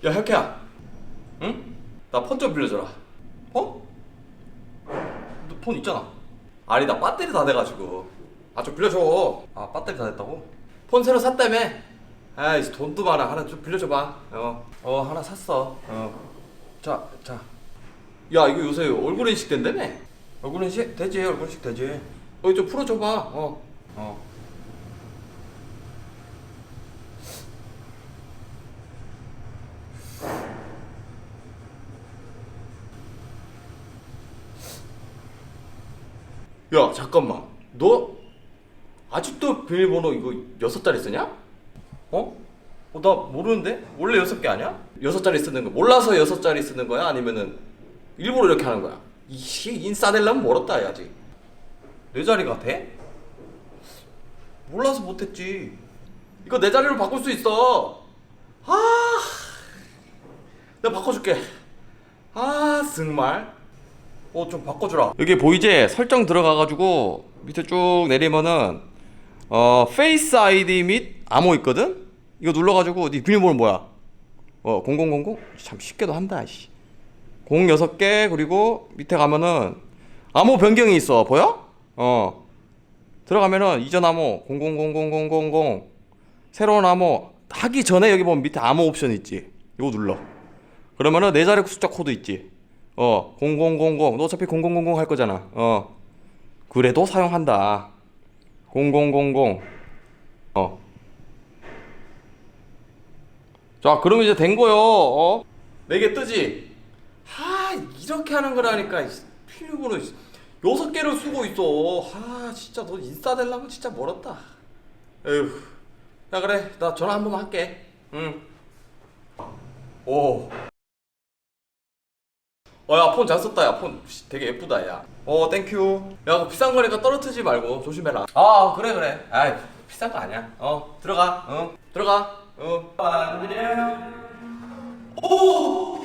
야 혁혜야, 응? 나 폰 좀 빌려줘라. 폰? 너 폰 있잖아. 아니 나 배터리 다 돼가지고. 아 좀 빌려줘. 아 배터리 다 됐다고? 폰 새로 샀다며. 아이 돈도 많아. 하나 좀 빌려줘봐. 하나 샀어. 자. 야 이거 요새 얼굴 인식 된다며? 얼굴 인식? 되지. 얼굴 인식 되지. 좀 풀어줘봐. 야 잠깐만, 너 아직도 비밀번호 이거 6자리 쓰냐? 나 모르는데? 원래 6개 아니야? 6자리 쓰는 거 몰라서 6자리 쓰는 거야? 아니면은 일부러 이렇게 하는 거야? 이씨 인싸 되려면 멀었다 해야지. 4자리가 돼? 몰라서 못했지. 이거 4자리로 바꿀 수 있어. 내가 바꿔줄게. 정말. 좀 바꿔주라. 여기 보이지? 설정 들어가가지고 밑에 쭉 내리면은 페이스 아이디 및 암호 있거든? 이거 눌러가지고 네 비밀번호 뭐야? 0000? 참 쉽게도 한다 씨. 06개. 그리고 밑에 가면은 암호 변경이 있어. 보여? 들어가면은 이전 암호 000000 새로운 암호 하기 전에 여기 보면 밑에 암호 옵션 있지. 이거 눌러. 그러면은 4자리 숫자 코드 있지. 0000. 너 어차피 0000 할 거잖아. 그래도 사용한다. 0000. 자, 그럼 이제 된 거요. 4개 뜨지? 이렇게 하는 거라니까. 비밀번호 6개를 쓰고 있어. 진짜 너 인싸 되려면 진짜 멀었다. 에휴. 야, 그래. 나 전화 한 번만 할게. 응. 야, 폰 잘 썼다. 야, 폰 되게 예쁘다, 야. 땡큐. 야, 그 비싼 거니까 떨어뜨리지 말고 조심해라. 그래. 아이, 비싼 거 아니야. 들어가. 들어가. 안녕. 오!